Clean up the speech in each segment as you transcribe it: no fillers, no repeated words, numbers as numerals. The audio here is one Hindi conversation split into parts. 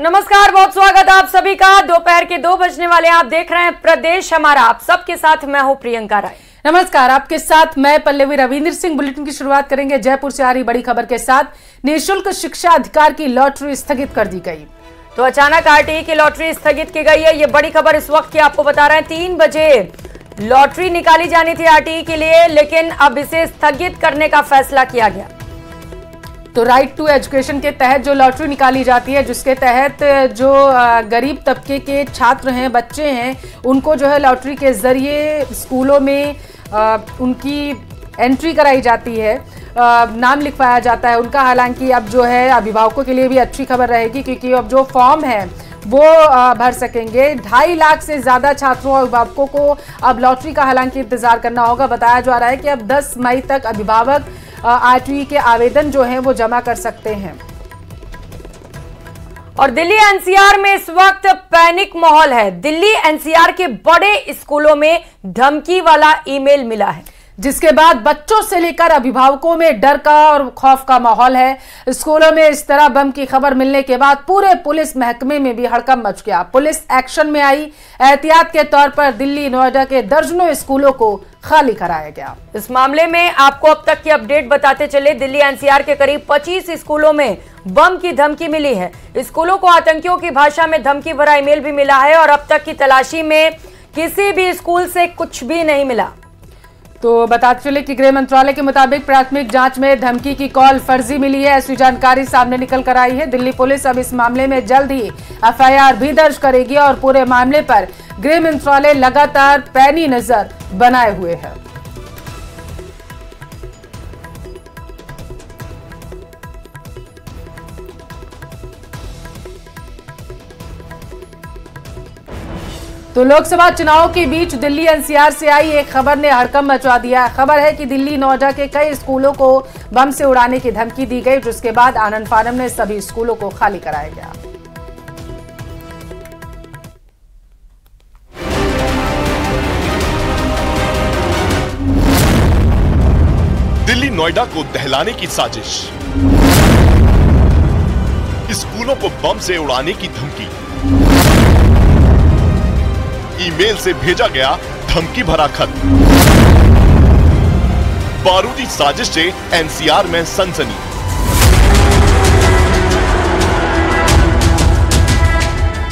नमस्कार, बहुत स्वागत आप सभी का। दोपहर के 2 बजने वाले आप देख रहे हैं प्रदेश हमारा। आप सबके साथ मैं हूं प्रियंका राय। नमस्कार, आपके साथ मैं पल्लवी रविंद्र सिंह। बुलेटिन की शुरुआत करेंगे जयपुर से आ रही बड़ी खबर के साथ। निःशुल्क शिक्षा अधिकार की लॉटरी स्थगित कर दी गई। तो अचानक आरटीई की लॉटरी स्थगित की गई है। ये बड़ी खबर इस वक्त की आपको बता रहे हैं। 3 बजे लॉटरी निकाली जानी थी आरटीई के लिए, लेकिन अब इसे स्थगित करने का फैसला किया गया। तो राइट टू एजुकेशन के तहत जो लॉटरी निकाली जाती है, जिसके तहत जो गरीब तबके के छात्र हैं, बच्चे हैं, उनको जो है लॉटरी के जरिए स्कूलों में उनकी एंट्री कराई जाती है, नाम लिखवाया जाता है उनका। हालांकि अब जो है अभिभावकों के लिए भी अच्छी खबर रहेगी, क्योंकि अब जो फॉर्म है वो भर सकेंगे। 2.5 लाख से ज्यादा छात्रों और अभिभावकों को अब लॉटरी का हालांकि इंतजार करना होगा। बताया जा रहा है कि अब 10 मई तक अभिभावक आरटीई के आवेदन जो हैं वो जमा कर सकते हैं। और दिल्ली एनसीआर में इस वक्त पैनिक माहौल है। दिल्ली एनसीआर के बड़े स्कूलों में धमकी वाला ईमेल मिला है, जिसके बाद बच्चों से लेकर अभिभावकों में डर का और खौफ का माहौल है। स्कूलों में इस तरह बम की खबर मिलने के बाद पूरे पुलिस महकमे में भी हड़कंप मच गया। पुलिस एक्शन में आई। एहतियात के तौर पर दिल्ली, नोएडा के दर्जनों स्कूलों को खाली कराया गया। इस मामले में आपको अब तक की अपडेट बताते चले। दिल्ली एनसीआर के करीब 25 स्कूलों में बम की धमकी मिली है। स्कूलों को आतंकियों की भाषा में धमकी भरा ईमेल भी मिला है और अब तक की तलाशी में किसी भी स्कूल से कुछ भी नहीं मिला। तो बताते चले कि गृह मंत्रालय के मुताबिक प्राथमिक जांच में धमकी की कॉल फर्जी मिली है, ऐसी जानकारी सामने निकल कर आई है। दिल्ली पुलिस अब इस मामले में जल्द ही एफआईआर भी दर्ज करेगी और पूरे मामले पर गृह मंत्रालय लगातार पैनी नजर बनाए हुए है। तो लोकसभा चुनाव के बीच दिल्ली एनसीआर से आई एक खबर ने हड़कंप मचा दिया। खबर है कि दिल्ली, नोएडा के कई स्कूलों को बम से उड़ाने की धमकी दी गई, जिसके बाद आनन फानन में सभी स्कूलों को खाली कराया गया। दिल्ली, नोएडा को दहलाने की साजिश, स्कूलों को बम से उड़ाने की धमकी, ईमेल से भेजा गया धमकी भरा खत। बारूदी साजिश से एनसीआर में सनसनी।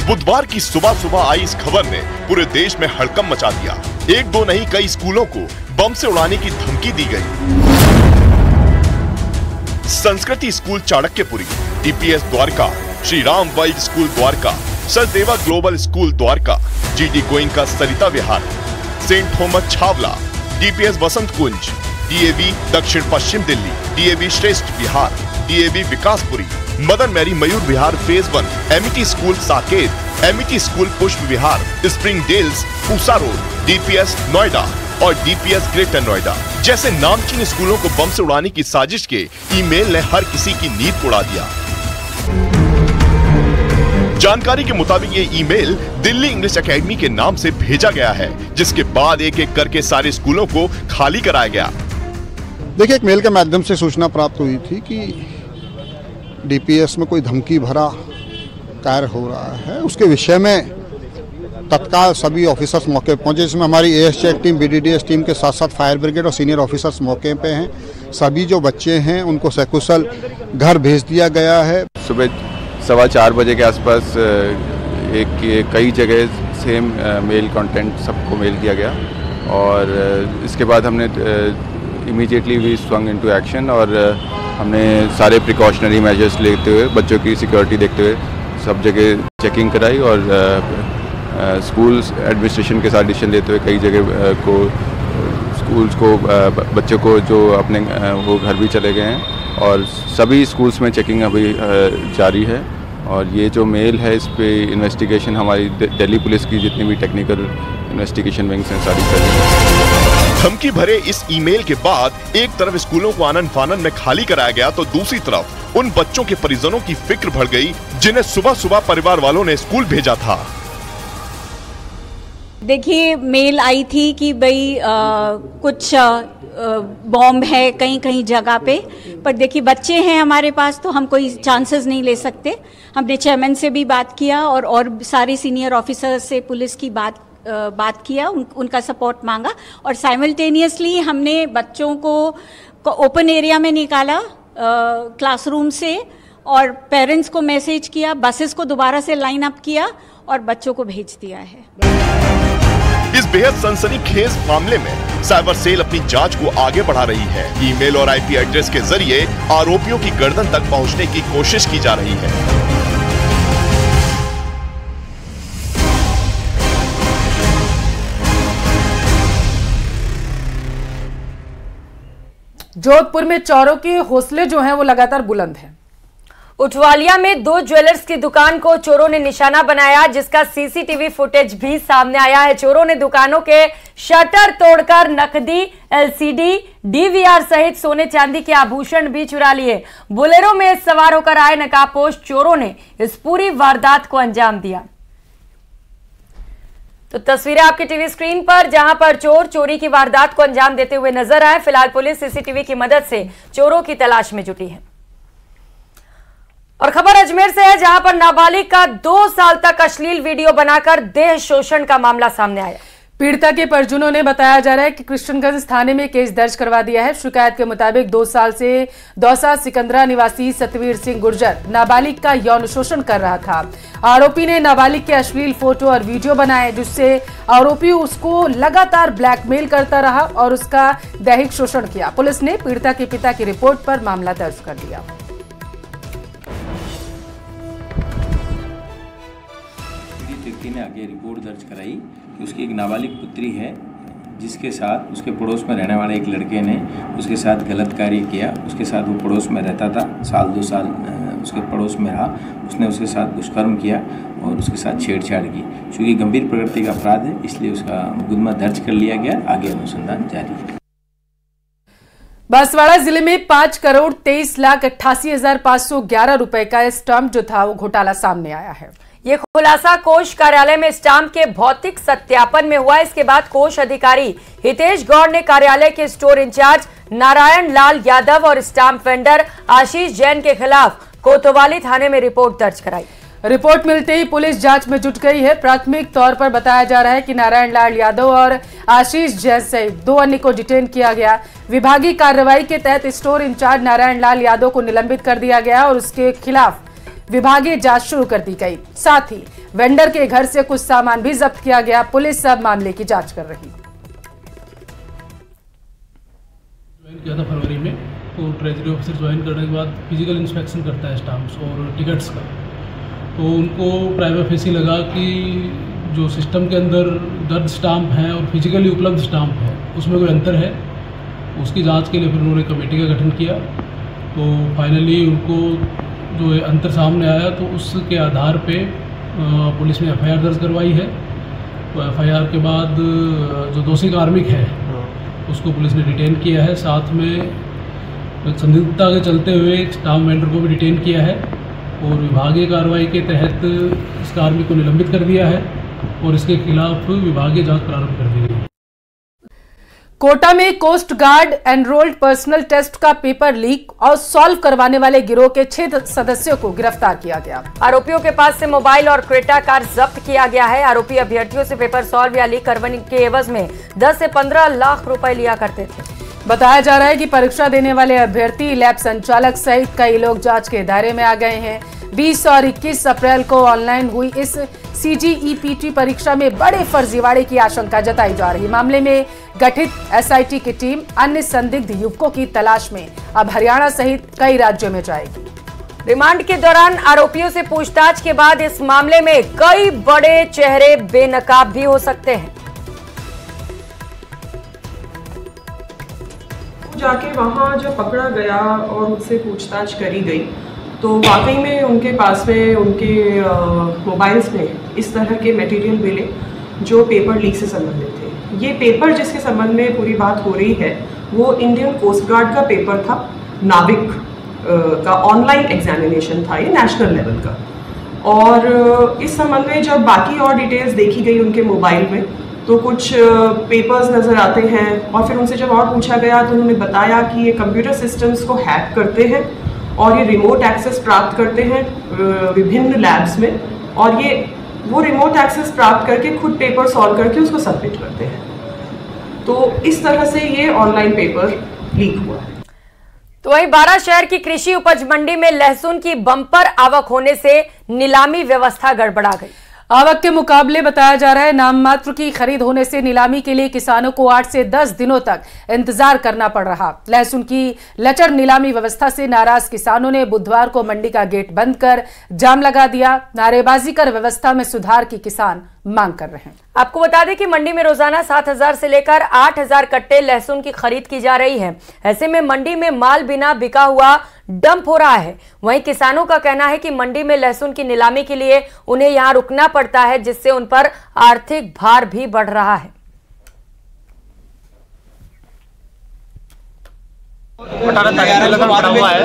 बुधवार की सुबह सुबह आई इस खबर ने पूरे देश में हड़कंप मचा दिया। 1-2 नहीं, कई स्कूलों को बम से उड़ाने की धमकी दी गई। Sanskriti School Chanakyapuri, DPS Dwarka, Shri Ram World School Dwarka, Sachdeva Global School Dwarka, GD Goenka Sarita Vihar, Saint Thomas Chhawla, DPS Vasant Kunj, DAV दक्षिण पश्चिम Delhi, DAV Shreshtha Vihar, DAV Vikaspuri, Mother Mary Mayur Vihar Phase 1, Amity School Saket, Amity School Pushp Vihar, Springdales, Pusa Road, DPS Noida और डीपीएस ग्रेटर नोएडा जैसे नामचीन स्कूलों को बम से उड़ाने की साजिश के ईमेल ने हर किसी की नींद उड़ा दिया। जानकारी के मुताबिक ये ईमेल दिल्ली इंग्लिश एकेडमी के नाम से भेजा गया है, जिसके बाद एक एक करके सारे स्कूलों को खाली कराया गया। देखिए, एक मेल के माध्यम से सूचना प्राप्त हुई थी कि डीपीएस में कोई धमकी भरा कार्य हो रहा है। उसके विषय में तत्काल सभी ऑफिसर्स मौके पर पहुंचे, जिसमें हमारी AS check team, BDDS team के साथ साथ फायर ब्रिगेड और सीनियर ऑफिसर्स मौके पे हैं। सभी जो बच्चे हैं उनको सकुशल घर भेज दिया गया है। सुबह 4:15 बजे के आसपास कई जगह सेम मेल कंटेंट सबको मेल किया गया और इसके बाद हमने immediately we swung into action और हमने सारे प्रिकॉशनरी मेजर्स लेते हुए, बच्चों की सिक्योरिटी देखते हुए सब जगह चेकिंग कराई और स्कूल्स एडमिनिस्ट्रेशन के साथ डिसीजन लेते हुए कई जगह को स्कूल्स को बच्चों को जो अपने वो घर भी चले गए हैं और सभी स्कूल्स में चेकिंग अभी जारी है। और ये जो मेल है इस पे इन्वेस्टिगेशन हमारी दिल्ली पुलिस की जितनी भी टेक्निकल इन्वेस्टिगेशन विंग्स हैं सारी कर रही है। धमकी भरे इस ईमेल के बाद एक तरफ स्कूलों को आनन फानन में खाली कराया गया, तो दूसरी तरफ उन बच्चों के परिजनों की फिक्र बढ़ गई जिन्हें सुबह सुबह परिवार वालों ने स्कूल भेजा था। देखिए, मेल आई थी कि भाई कुछ बॉम्ब है कहीं कहीं जगह पे। पर देखिए बच्चे हैं हमारे पास तो हम कोई चांसेस नहीं ले सकते। हमने चेयरमैन से भी बात किया और सारे सीनियर ऑफिसर्स से पुलिस की बात किया, उनका सपोर्ट मांगा और साइमल्टेनियसली हमने बच्चों को ओपन एरिया में निकाला क्लासरूम से और पेरेंट्स को मैसेज किया, बसेस को दोबारा से लाइन अप किया और बच्चों को भेज दिया है। इस बेहद सनसनीखेज मामले में साइबर सेल अपनी जांच को आगे बढ़ा रही है। ईमेल और आईपी एड्रेस के जरिए आरोपियों की गर्दन तक पहुंचने की कोशिश की जा रही है। जोधपुर में चोरों के हौसले जो हैं वो लगातार बुलंद हैं। उठवालिया में 2 ज्वेलर्स की दुकान को चोरों ने निशाना बनाया, जिसका सीसीटीवी फुटेज भी सामने आया है। चोरों ने दुकानों के शटर तोड़कर नकदी, एलसीडी, डीवीआर सहित सोने चांदी के आभूषण भी चुरा लिए। बोलेरो में सवार होकर आए नकाबपोश चोरों ने इस पूरी वारदात को अंजाम दिया। तो तस्वीरें आपकी टीवी स्क्रीन पर, जहां पर चोर चोरी की वारदात को अंजाम देते हुए नजर आए। फिलहाल पुलिस सीसीटीवी की मदद से चोरों की तलाश में जुटी है। और खबर अजमेर से है, जहां पर नाबालिग का 2 साल तक अश्लील वीडियो बनाकर देह शोषण का मामला सामने आया। पीड़िता के परिजनों ने बताया जा रहा है कि कृष्णगंज थाने में केस दर्ज करवा दिया है। शिकायत के मुताबिक 2 साल से दौसा सिकंदरा निवासी सतवीर सिंह गुर्जर नाबालिग का यौन शोषण कर रहा था। आरोपी ने नाबालिग के अश्लील फोटो और वीडियो बनाए, जिससे आरोपी उसको लगातार ब्लैकमेल करता रहा और उसका दैहिक शोषण किया। पुलिस ने पीड़िता के पिता की रिपोर्ट पर मामला दर्ज कर दिया। ने आगे रिपोर्ट दर्ज कराई कि उसकी एक नाबालिग पुत्री है, जिसके साथ उसके पड़ोस में रहने वाले एक लड़के ने उसके साथ गलत कार्य किया। उसके साथ वो पड़ोस में रहता था, 2 साल उसके पड़ोस में रहा। उसने उसके साथ दुष्कर्म किया और उसके साथ छेड़छाड़ की। चूँकि गंभीर प्रकृति का अपराध है, इसलिए उसका मुकदमा दर्ज कर लिया गया। आगे अनुसंधान जारी है। बांसवाड़ा जिले में 5,23,88,511 रुपए का स्टाम्प जो था वो घोटाला सामने आया है। ये खुलासा कोष कार्यालय में स्टाम्प के भौतिक सत्यापन में हुआ। इसके बाद कोष अधिकारी हितेश गौड़ ने कार्यालय के स्टोर इंचार्ज नारायण लाल यादव और स्टाम्प वेंडर आशीष जैन के खिलाफ कोतवाली थाने में रिपोर्ट दर्ज कराई। रिपोर्ट मिलते ही पुलिस जांच में जुट गई है। प्राथमिक तौर पर बताया जा रहा है कि नारायण लाल यादव और आशीष जैन सहित 2 अन्य को डिटेन किया गया। विभागीय कार्रवाई के तहत स्टोर इंचार्ज नारायण लाल यादव को निलंबित कर दिया गया और उसके खिलाफ विभागीय जांच शुरू कर दी गई। साथ ही वेंडर के घर से कुछ सामान भी जब्त किया गया। पुलिस सब मामले की जांच कर रही। ज्वाइन किया था फरवरी में, तो ट्रेजरी ऑफिसर ज्वाइन करने के बाद फिजिकल इंस्पेक्शन करता है स्टाम्प्स और टिकट्स का। तो उनको प्राइमा फेसी लगा कि जो सिस्टम के अंदर दर्ज स्टाम्प हैं और फिजिकली उपलब्ध स्टाम्प है उसमें कोई अंतर है। उसकी जांच के लिए फिर उन्होंने कमेटी का गठन किया। तो फाइनली उनको जो अंतर सामने आया, तो उसके आधार पे पुलिस ने एफआईआर दर्ज करवाई है। तो एफआईआर के बाद जो दोषी कार्मिक है उसको पुलिस ने डिटेन किया है। साथ में संदिग्धता के चलते हुए स्टाम्प वेंडर को भी डिटेन किया है और विभागीय कार्रवाई के तहत इस कार्मिक को निलंबित कर दिया है और इसके खिलाफ विभागीय जांच प्रारंभ कर दी गई है। कोटा में coast guard enrolled personnel test का पेपर लीक और सॉल्व करवाने वाले गिरोह के 6 सदस्यों को गिरफ्तार किया गया। आरोपियों के पास से मोबाइल और क्रेटा कार जब्त किया गया है। आरोपी अभ्यर्थियों से पेपर सॉल्व या लीक करवाने के एवज में 10 से 15 लाख रुपए लिया करते थे। बताया जा रहा है कि परीक्षा देने वाले अभ्यर्थी, लैब संचालक सहित कई लोग जांच के दायरे में आ गए हैं। 20 और 21 अप्रैल को ऑनलाइन हुई इस CGEPT परीक्षा में बड़े फर्जीवाड़े की आशंका जताई जा रही। मामले में गठित SIT की टीम अन्य संदिग्ध युवकों की तलाश में अब हरियाणा सहित कई राज्यों में जाएगी। रिमांड के दौरान आरोपियों से पूछताछ के बाद इस मामले में कई बड़े चेहरे बेनकाब भी हो सकते हैं। जाके वहाँ जब पकड़ा गया और उनसे पूछताछ करी गई तो वाकई में उनके पास में उनके मोबाइल्स में इस तरह के मटेरियल मिले जो पेपर लीक से संबंधित थे। ये पेपर जिसके संबंध में पूरी बात हो रही है वो इंडियन कोस्ट गार्ड का पेपर था, नाविक का ऑनलाइन एग्जामिनेशन था, ये नेशनल लेवल का। और इस संबंध में जब बाकी और डिटेल्स देखी गई उनके मोबाइल में तो कुछ पेपर्स नज़र आते हैं, और फिर उनसे जब और पूछा गया तो उन्होंने बताया कि ये कंप्यूटर सिस्टम्स को हैक करते हैं और ये रिमोट एक्सेस प्राप्त करते हैं विभिन्न लैब्स में, और ये वो रिमोट एक्सेस प्राप्त करके खुद पेपर सॉल्व करके उसको सबमिट करते हैं। तो इस तरह से ये ऑनलाइन पेपर लीक हुआ है। तो वहीं बारा शहर की कृषि उपज मंडी में लहसुन की बम्पर आवक होने से नीलामी व्यवस्था गड़बड़ा गई। आवक के मुकाबले बताया जा रहा है नाम मात्र की खरीद होने से नीलामी के लिए किसानों को 8 से 10 दिनों तक इंतजार करना पड़ रहा। लहसुन की लचर नीलामी व्यवस्था से नाराज किसानों ने बुधवार को मंडी का गेट बंद कर जाम लगा दिया। नारेबाजी कर व्यवस्था में सुधार की किसान मांग कर रहे हैं। आपको बता दें कि मंडी में रोजाना 7,000 से लेकर 8,000 कट्टे लहसुन की खरीद की जा रही है। ऐसे में मंडी में माल बिना बिका हुआ डंप हो रहा है। वहीं किसानों का कहना है कि मंडी में लहसुन की नीलामी के लिए उन्हें यहां रुकना पड़ता है, जिससे उन पर आर्थिक भार भी बढ़ रहा है। 18 तारीख से लहसुन पड़ा हुआ है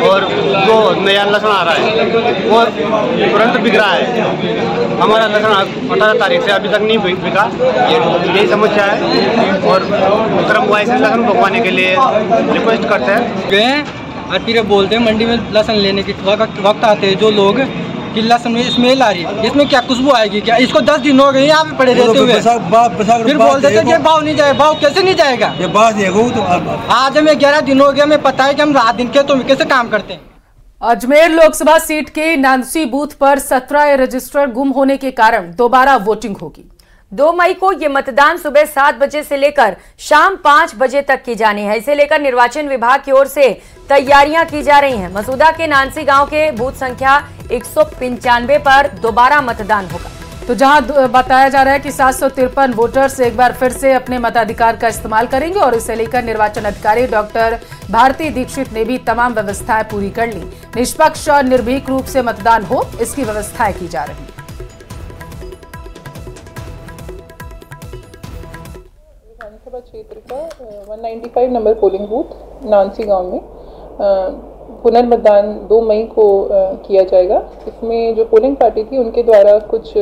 और जो नया लहसुन आ रहा है वो तुरंत बिक रहा है। हमारा लहसुन 18 तारीख से अभी तक नहीं बिका, यही समस्या है। और क्रम वाइज लहसुन भगवाने के लिए रिक्वेस्ट करते हैं और फिर बोलते हैं मंडी में लहसुन लेने के वक्त आते हैं जो लोग कि लहसुन में स्मेल आ रही है, इसमें क्या खुशबू आएगी क्या? इसको 10 दिन हो गए यहाँ पे पड़े रहते हुए, फिर बोल देते कि भाव नहीं जाएगा। भाव कैसे नहीं जाएगा? ये बात तो आज हमें 11 दिन हो गया, हमें पता है कि हम रात दिन के तो कैसे काम करते हैं। अजमेर लोकसभा सीट के नानसी बूथ पर 17 रजिस्टर गुम होने के कारण दोबारा वोटिंग होगी। 2 मई को ये मतदान सुबह 7 बजे से लेकर शाम 5 बजे तक की जानी है। इसे लेकर निर्वाचन विभाग की ओर से तैयारियां की जा रही हैं। मसूदा के नानसी गांव के बूथ संख्या 195 पर दोबारा मतदान होगा। तो जहां बताया जा रहा है कि 753 वोटर्स एक बार फिर से अपने मताधिकार का इस्तेमाल करेंगे और इसे लेकर निर्वाचन अधिकारी डॉक्टर भारती दीक्षित ने भी तमाम व्यवस्थाएं पूरी कर ली। निष्पक्ष और निर्भीक रूप से मतदान हो, इसकी व्यवस्थाएं की जा रही है। विधानसभा क्षेत्र का 195 नंबर पोलिंग बूथ नानसी गांव में पुनर्मतदान 2 मई को किया जाएगा। इसमें जो पोलिंग पार्टी थी उनके द्वारा कुछ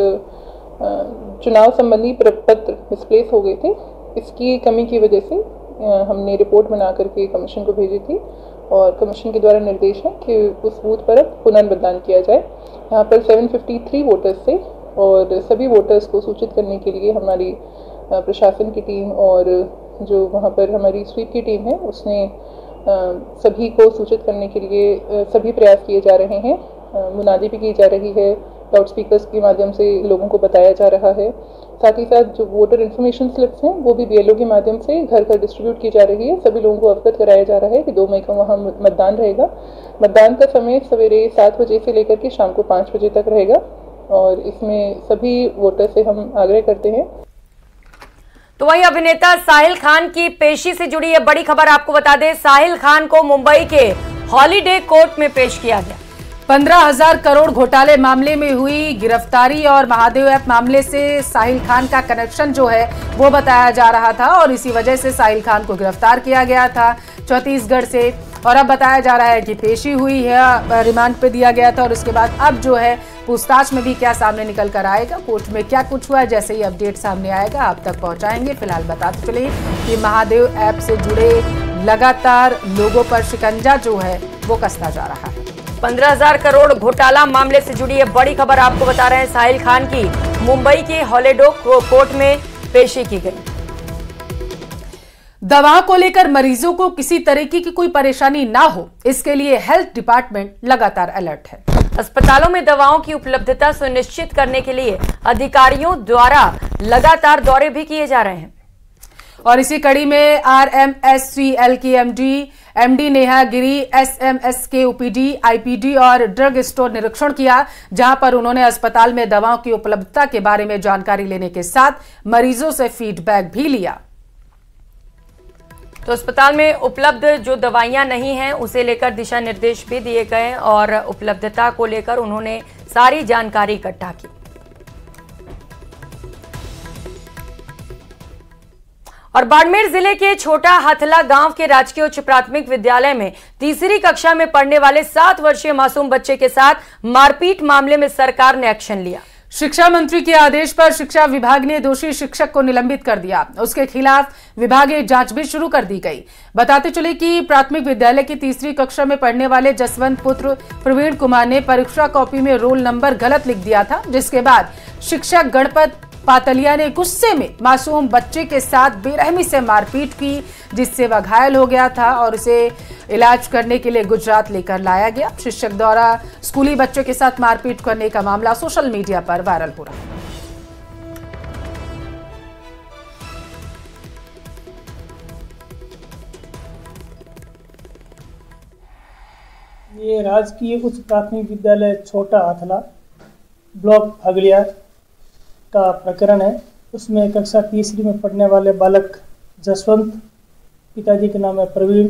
चुनाव संबंधी प्रपत्र मिसप्लेस हो गए थे। इसकी कमी की वजह से हमने रिपोर्ट बना करके कमीशन को भेजी थी और कमीशन के द्वारा निर्देश है कि उस बूथ पर अब पुनर्मतदान किया जाए। यहाँ पर 753 वोटर्स थे और सभी वोटर्स को सूचित करने के लिए हमारी प्रशासन की टीम और जो वहाँ पर हमारी स्वीप की टीम है उसने सभी को सूचित करने के लिए सभी प्रयास किए जा रहे हैं। मुनादी भी की जा रही है, लाउड स्पीकर्स के माध्यम से लोगों को बताया जा रहा है। साथ ही साथ जो वोटर इन्फॉर्मेशन स्लिप्स हैं वो भी BLO के माध्यम से घर घर डिस्ट्रीब्यूट की जा रही है। सभी लोगों को अवगत कराया जा रहा है कि 2 मई को वहाँ मतदान रहेगा। मतदान का समय सवेरे 7 बजे से लेकर के शाम को 5 बजे तक रहेगा और इसमें सभी वोटर से हम आग्रह करते हैं। तो वहीं अभिनेता साहिल खान की पेशी से जुड़ी ये बड़ी खबर आपको बता दें। साहिल खान को मुंबई के हॉलीडे कोर्ट में पेश किया गया। 15,000 करोड़ घोटाले मामले में हुई गिरफ्तारी और महादेव ऐप मामले से साहिल खान का कनेक्शन जो है वो बताया जा रहा था और इसी वजह से साहिल खान को गिरफ्तार किया गया था छत्तीसगढ़ से। और अब बताया जा रहा है कि पेशी हुई है, रिमांड पे दिया गया था और उसके बाद अब जो है पूछताछ में भी क्या सामने निकल कर आएगा, कोर्ट में क्या कुछ हुआ है, जैसे ही अपडेट सामने आएगा आप तक पहुंचाएंगे। फिलहाल बताते चले कि महादेव ऐप से जुड़े लगातार लोगों पर शिकंजा जो है वो कसता जा रहा है। 15,000 करोड़ घोटाला मामले से जुड़ी ये बड़ी खबर आपको बता रहे हैं। साहिल खान की मुंबई के हॉलीडे कोर्ट में पेशी की गई। दवाओं को लेकर मरीजों को किसी तरीके की कोई परेशानी ना हो, इसके लिए हेल्थ डिपार्टमेंट लगातार अलर्ट है। अस्पतालों में दवाओं की उपलब्धता सुनिश्चित करने के लिए अधिकारियों द्वारा लगातार दौरे भी किए जा रहे हैं। और इसी कड़ी में RMSCL की MD नेहा गिरी SMS के OPD, IPD और ड्रग स्टोर निरीक्षण किया, जहां पर उन्होंने अस्पताल में दवाओं की उपलब्धता के बारे में जानकारी लेने के साथ मरीजों से फीडबैक भी लिया। तो अस्पताल में उपलब्ध जो दवाइयां नहीं हैं उसे लेकर दिशा निर्देश भी दिए गए और उपलब्धता को लेकर उन्होंने सारी जानकारी इकट्ठा की। और बाड़मेर जिले के छोटा हथला गांव के राजकीय उच्च प्राथमिक विद्यालय में तीसरी कक्षा में पढ़ने वाले 7 वर्षीय मासूम बच्चे के साथ मारपीट मामले में सरकार ने एक्शन लिया। शिक्षा मंत्री के आदेश पर शिक्षा विभाग ने दोषी शिक्षक को निलंबित कर दिया। उसके खिलाफ विभागीय जांच भी शुरू कर दी गई। बताते चले कि प्राथमिक विद्यालय की तीसरी कक्षा में पढ़ने वाले जसवंत पुत्र प्रवीण कुमार ने परीक्षा कॉपी में रोल नंबर गलत लिख दिया था, जिसके बाद शिक्षक गणपत पातलिया ने गुस्से में मासूम बच्चे के साथ बेरहमी से मारपीट की, जिससे वह घायल हो गया था और उसे इलाज करने के लिए गुजरात लेकर लाया गया। शिक्षक द्वारा स्कूली बच्चों के साथ मारपीट करने का मामला सोशल मीडिया पर वायरल हो रहा है। ये राजकीय उच्च प्राथमिक विद्यालय छोटा आथला ब्लॉक फगलिया का प्रकरण है। उसमें कक्षा तीसरी में पढ़ने वाले बालक जसवंत, पिताजी के नाम है प्रवीण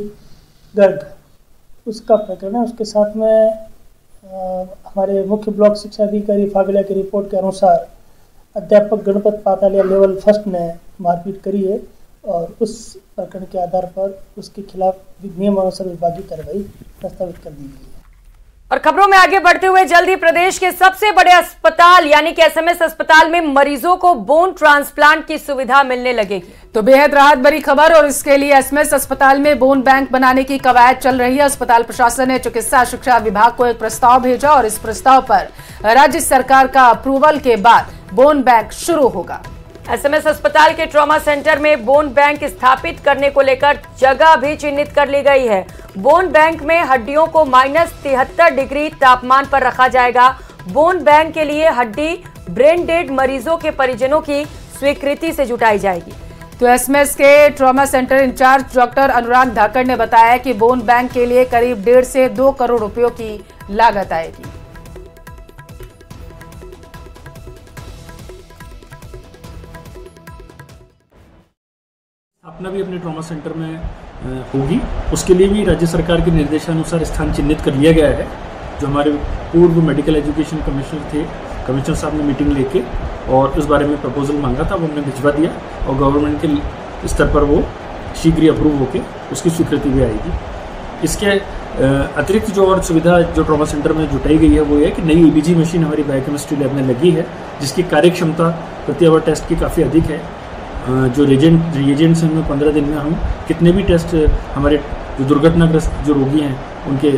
गर्ग, उसका प्रकरण है। उसके साथ में हमारे मुख्य ब्लॉक शिक्षा अधिकारी फागलिया की रिपोर्ट के अनुसार अध्यापक गणपत पातालिया लेवल फर्स्ट ने मारपीट करी है और उस प्रकरण के आधार पर उसके खिलाफ नियमानुसार विभागीय कार्रवाई प्रस्तावित कर दी गई है। और खबरों में आगे बढ़ते हुए जल्द ही प्रदेश के सबसे बड़े अस्पताल यानी कि एसएमएस अस्पताल में मरीजों को बोन ट्रांसप्लांट की सुविधा मिलने लगेगी। तो बेहद राहत भरी खबर, और इसके लिए एसएमएस अस्पताल में बोन बैंक बनाने की कवायद चल रही है। अस्पताल प्रशासन ने चिकित्सा शिक्षा विभाग को एक प्रस्ताव भेजा और इस प्रस्ताव पर राज्य सरकार का अप्रूवल के बाद बोन बैंक शुरू होगा। एसएमएस अस्पताल के ट्रॉमा सेंटर में बोन बैंक स्थापित करने को लेकर जगह भी चिन्हित कर ली गई है। बोन बैंक में हड्डियों को -73 डिग्री तापमान पर रखा जाएगा। बोन बैंक के लिए हड्डी ब्रेन डेड मरीजों के परिजनों की स्वीकृति से जुटाई जाएगी। तो एसएमएस के ट्रॉमा सेंटर इंचार्ज डॉक्टर अनुराग धाकड़ ने बताया कि बोन बैंक के लिए करीब 1.5 से 2 करोड़ रुपयों की लागत आएगी। अपना भी अपने ट्रॉमा सेंटर में होगी। उसके लिए भी राज्य सरकार के निर्देशानुसार स्थान चिन्हित कर लिया गया है। जो हमारे पूर्व मेडिकल एजुकेशन कमिश्नर थे, कमिश्नर साहब ने मीटिंग लेके और उस बारे में प्रपोजल मांगा था, वो हमने भिजवा दिया और गवर्नमेंट के स्तर पर वो शीघ्र ही अप्रूव होकर उसकी स्वीकृति भी आएगी। इसके अतिरिक्त जो और सुविधा जो ट्रॉमा सेंटर में जुटाई गई है वो है कि नई ईबीजी मशीन हमारी बायोकेमिस्ट्री लैब में लगी है, जिसकी कार्य क्षमता प्रति आवर टेस्ट की काफ़ी अधिक है। जो रिएजेंट्स हैं 15 दिन में हम कितने भी टेस्ट हमारे जो दुर्घटनाग्रस्त जो रोगी हैं उनके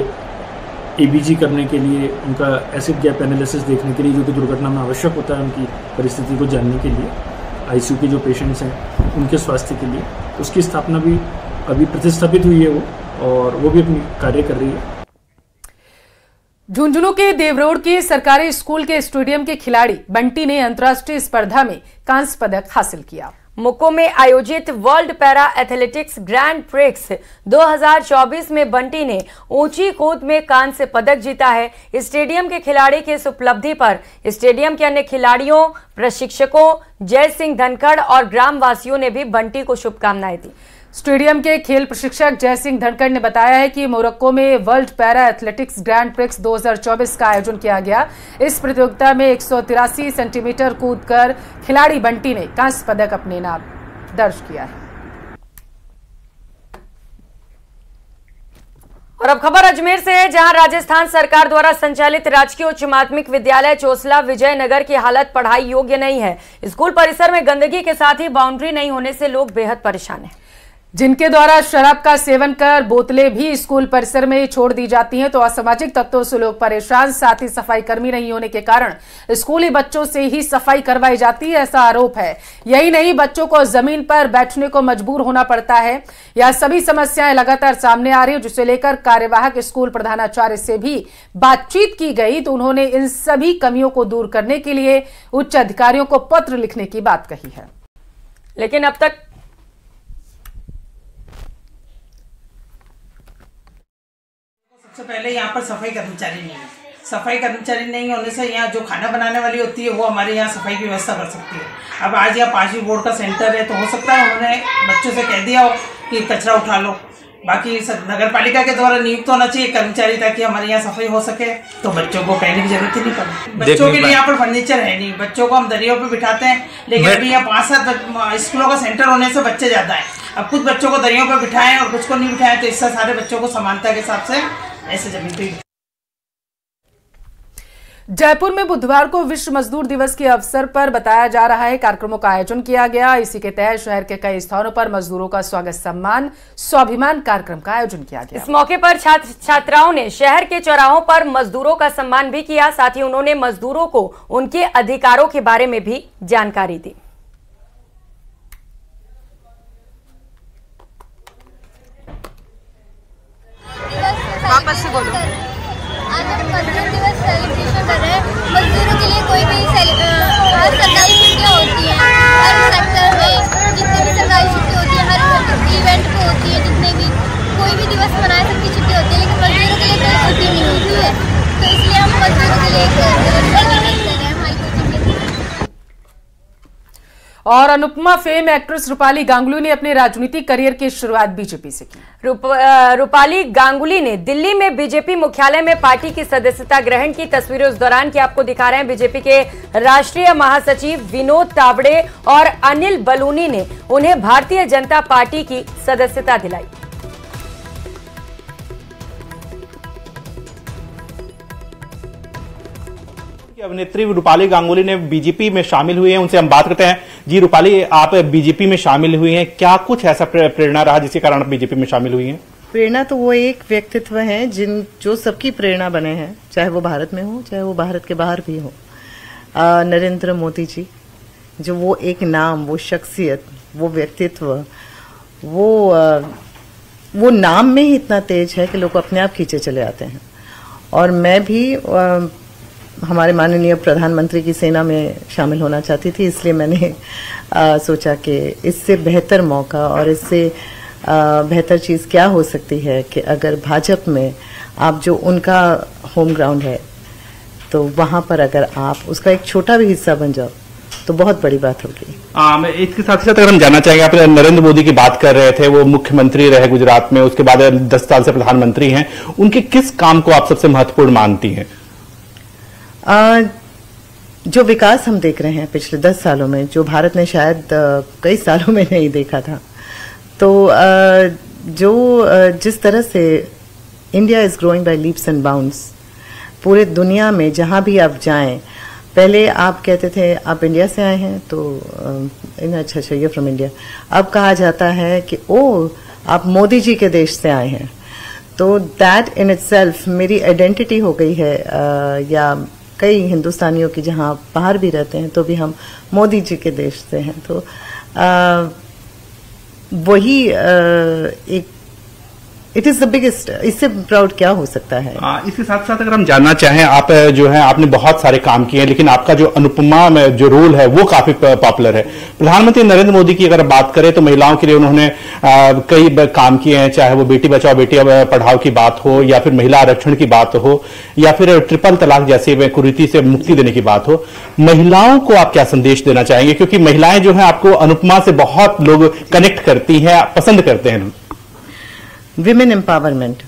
एबीजी करने के लिए, उनका एसिड गैप एनालिसिस देखने के लिए जो कि दुर्घटना में आवश्यक होता है, उनकी परिस्थिति को जानने के लिए, आईसीयू के जो पेशेंट्स हैं उनके स्वास्थ्य के लिए, उसकी स्थापना भी अभी प्रतिस्थापित हुई है वो, और वो भी अपनी कार्य कर रही है। झुंझुनू के देवरोड के सरकारी स्कूल के स्टेडियम के खिलाड़ी बंटी ने अंतर्राष्ट्रीय स्पर्धा में कांस्य पदक हासिल किया। मुक्को में आयोजित world para athletics grand prix 2024 में बंटी ने ऊंची कूद में कांस्य पदक जीता है। स्टेडियम के खिलाड़ी की इस उपलब्धि पर स्टेडियम के अन्य खिलाड़ियों, प्रशिक्षकों, जय सिंह धनखड़ और ग्रामवासियों ने भी बंटी को शुभकामनाएं दी। स्टेडियम के खेल प्रशिक्षक जय सिंह धनखड़ ने बताया है कि मोरक्को में world para athletics grand prix 2024 का आयोजन किया गया। इस प्रतियोगिता में 183 सेंटीमीटर कूदकर खिलाड़ी बंटी ने कांस्य पदक अपने नाम दर्ज किया है। और अब खबर अजमेर से है, जहां राजस्थान सरकार द्वारा संचालित राजकीय उच्च माध्यमिक विद्यालय चोसला विजयनगर की हालत पढ़ाई योग्य नहीं है। स्कूल परिसर में गंदगी के साथ ही बाउंड्री नहीं होने से लोग बेहद परेशान हैं। जिनके द्वारा शराब का सेवन कर बोतलें भी स्कूल परिसर में छोड़ दी जाती हैं, तो असामाजिक तत्वों से लोग परेशान। साथ ही सफाई कर्मी नहीं होने के कारण स्कूली बच्चों से ही सफाई करवाई जाती है, ऐसा आरोप है। यही नहीं, बच्चों को जमीन पर बैठने को मजबूर होना पड़ता है। यह सभी समस्याएं लगातार सामने आ रही है, जिसे लेकर कार्यवाहक स्कूल प्रधानाचार्य से भी बातचीत की गई, तो उन्होंने इन सभी कमियों को दूर करने के लिए उच्च अधिकारियों को पत्र लिखने की बात कही है। लेकिन अब तक सबसे पहले यहाँ पर सफाई कर्मचारी नहीं है। सफाई कर्मचारी नहीं होने से यहाँ जो खाना बनाने वाली होती है वो हमारे यहाँ सफाई की व्यवस्था कर सकती है। अब आज यहाँ 5वीं बोर्ड का सेंटर है, तो हो सकता है उन्होंने बच्चों से कह दिया हो कि कचरा उठा लो। बाकी नगर पालिका के द्वारा नियुक्त होना चाहिए कर्मचारी, ताकि हमारे यहाँ सफाई हो सके, तो बच्चों को कहने की जरूरत ही नहीं पड़ती। बच्चों के लिए यहाँ पर फर्नीचर है नहीं, बच्चों को हम दरियों पे बिठाते हैं, लेकिन अभी यहाँ 5-7 स्कूलों का सेंटर होने से बच्चे ज्यादा है। अब कुछ बच्चों को दरियों पे बिठाएं और कुछ को नहीं बिठाएं, तो इससे सारे बच्चों को समानता के हिसाब से ऐसे जमीन पे। जयपुर में बुधवार को विश्व मजदूर दिवस के अवसर पर बताया जा रहा है कार्यक्रमों का आयोजन किया गया। इसी के तहत शहर के कई स्थानों पर मजदूरों का स्वागत सम्मान स्वाभिमान कार्यक्रम का आयोजन किया गया। इस मौके पर छात्र छात्राओं ने शहर के चौराहों पर मजदूरों का सम्मान भी किया। साथ ही उन्होंने मजदूरों को उनके अधिकारों के बारे में भी जानकारी दी। वापस से बोलो। आज हम मजदूर दिवस सेलिब्रेशन कर रहे हैं। मजदूरों के लिए कोई भी हर सरकारी छुट्टियाँ होती हैं, हर सेक्टर में जितनी भी सरकारी छुट्टी होती है, हर इवेंट को होती है, जितने भी कोई भी दिवस मनाए सबकी छुट्टी होती है, लेकिन मजदूरों के लिए कोई छुट्टी नहीं होती है। तो इसलिए हम मजदूरों के लिए एक दिवस कर रहे हैं हमारी कोचिंग के। और अनुपमा फेम एक्ट्रेस रूपाली गांगुली ने अपने राजनीतिक करियर की शुरुआत बीजेपी से की। रूपाली गांगुली ने दिल्ली में बीजेपी मुख्यालय में पार्टी की सदस्यता ग्रहण की तस्वीरें उस दौरान की आपको दिखा रहे हैं। बीजेपी के राष्ट्रीय महासचिव विनोद तावड़े और अनिल बलूनी ने उन्हें भारतीय जनता पार्टी की सदस्यता दिलाई। अभिनेत्री रूपाली गांगुली ने बीजेपी में शामिल हुई हैं, उनसे हम बात करते हैं। जी रूपाली, आप बीजेपी में शामिल हुई हैं, क्या कुछ ऐसा प्रेरणा रहा जिसके कारण आप बीजेपी में शामिल हुई हैं? प्रेरणा तो वो एक व्यक्तित्व है जो सबकी प्रेरणा बने हैं, चाहे वो भारत में हो चाहे वो भारत के बाहर भी हो। नरेंद्र मोदी जी, जो वो एक नाम, वो शख्सियत, वो व्यक्तित्व, वो नाम में ही इतना तेज है कि लोग अपने आप खींचे चले आते हैं। और मैं भी हमारे माननीय प्रधानमंत्री की सेना में शामिल होना चाहती थी, इसलिए मैंने सोचा कि इससे बेहतर मौका और इससे बेहतर चीज़ क्या हो सकती है कि अगर भाजपा में आप जो उनका होम ग्राउंड है तो वहाँ पर अगर आप उसका एक छोटा भी हिस्सा बन जाओ तो बहुत बड़ी बात होगी। इसके साथ साथ अगर हम जानना चाहेंगे, आप नरेंद्र मोदी की बात कर रहे थे, वो मुख्यमंत्री रहे गुजरात में, उसके बाद 10 साल से प्रधानमंत्री हैं, उनके किस काम को आप सबसे महत्वपूर्ण मानती हैं? जो विकास हम देख रहे हैं पिछले 10 सालों में, जो भारत ने शायद कई सालों में नहीं देखा था, तो जिस तरह से India is growing by leaps and bounds, पूरे दुनिया में जहां भी आप जाएं, पहले आप कहते थे आप इंडिया से आए हैं तो अच्छा ये फ्रॉम इंडिया, अब कहा जाता है कि ओ आप मोदी जी के देश से आए हैं। तो दैट इन इटसेल्फ मेरी आइडेंटिटी हो गई है। या कई हिंदुस्तानियों की जहां बाहर भी रहते हैं तो भी हम मोदी जी के देश से हैं। तो वही एक इट इज द बिगेस्ट, इससे प्राउड क्या हो सकता है। इसके साथ साथ अगर हम जानना चाहें, आप जो है आपने बहुत सारे काम किए हैं, लेकिन आपका जो अनुपमा में जो रोल है वो काफी पॉपुलर है। प्रधानमंत्री नरेंद्र मोदी की अगर बात करें तो महिलाओं के लिए उन्होंने कई काम किए हैं, चाहे वो बेटी बचाओ बेटी पढ़ाओ की बात हो, या फिर महिला आरक्षण की बात हो, या फिर ट्रिपल तलाक जैसे कुरीति से मुक्ति देने की बात हो। महिलाओं को आप क्या संदेश देना चाहेंगे, क्योंकि महिलाएं जो है आपको अनुपमा से बहुत लोग कनेक्ट करती हैं, पसंद करते हैं। विमेन एम्पावरमेंट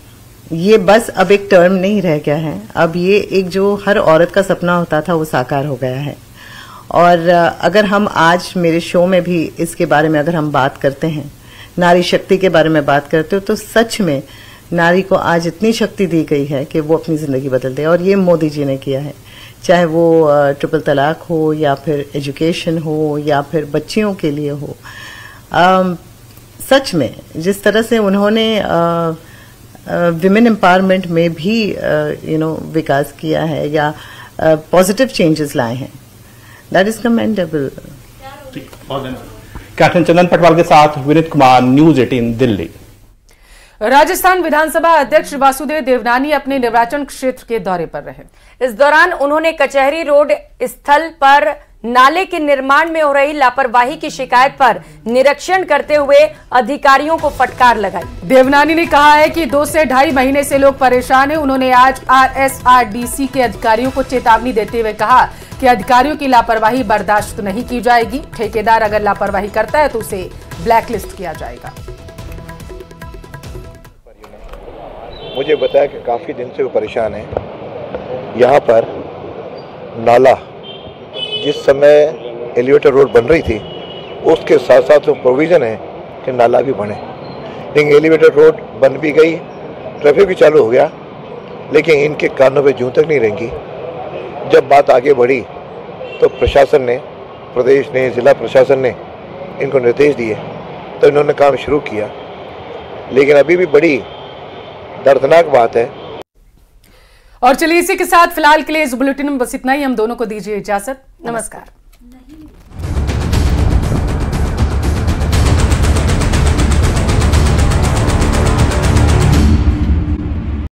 ये बस अब एक टर्म नहीं रह गया है, अब ये एक जो हर औरत का सपना होता था वो साकार हो गया है। और अगर हम आज मेरे शो में भी इसके बारे में अगर हम बात करते हैं, नारी शक्ति के बारे में बात करते हो, तो सच में नारी को आज इतनी शक्ति दी गई है कि वो अपनी जिंदगी बदल दे। और ये मोदी जी ने किया है, चाहे वो ट्रिपल तलाक हो या फिर एजुकेशन हो या फिर बच्चियों के लिए हो। सच में जिस तरह से उन्होंने विमेन एम्पावरमेंट में भी विकास किया है या पॉजिटिव चेंजेस लाए हैं, दैट इज कमेंडेबल। कैप्टन चंदन पटवाल के साथ विनीत कुमार, न्यूज 18 दिल्ली। राजस्थान विधानसभा अध्यक्ष वासुदेव देवनानी अपने निर्वाचन क्षेत्र के दौरे पर रहे। इस दौरान उन्होंने कचहरी रोड स्थल पर नाले के निर्माण में हो रही लापरवाही की शिकायत पर निरीक्षण करते हुए अधिकारियों को फटकार लगाई। देवनानी ने कहा है कि 2 से 2.5 महीने से लोग परेशान हैं। उन्होंने आज RSRDC के अधिकारियों को चेतावनी देते हुए कहा कि अधिकारियों की लापरवाही बर्दाश्त नहीं की जाएगी। ठेकेदार अगर लापरवाही करता है तो उसे ब्लैकलिस्ट किया जाएगा। मुझे बताया कि काफ़ी दिन से वो परेशान है। यहाँ पर नाला जिस समय एलिवेटर रोड बन रही थी उसके साथ साथ वो प्रोविज़न है कि नाला भी बने, लेकिन एलिवेटर रोड बन भी गई, ट्रैफिक भी चालू हो गया, लेकिन इनके कानों पे जूं तक नहीं रहेंगी। जब बात आगे बढ़ी तो प्रशासन ने, प्रदेश ने, जिला प्रशासन ने इनको निर्देश दिए तो इन्होंने काम शुरू किया। लेकिन अभी भी बड़ी दर्दनाक बात है। और चलिए इसी के साथ फिलहाल के लिए इस बुलेटिन में बस इतना ही। हम दोनों को दीजिए इजाजत। नमस्कार।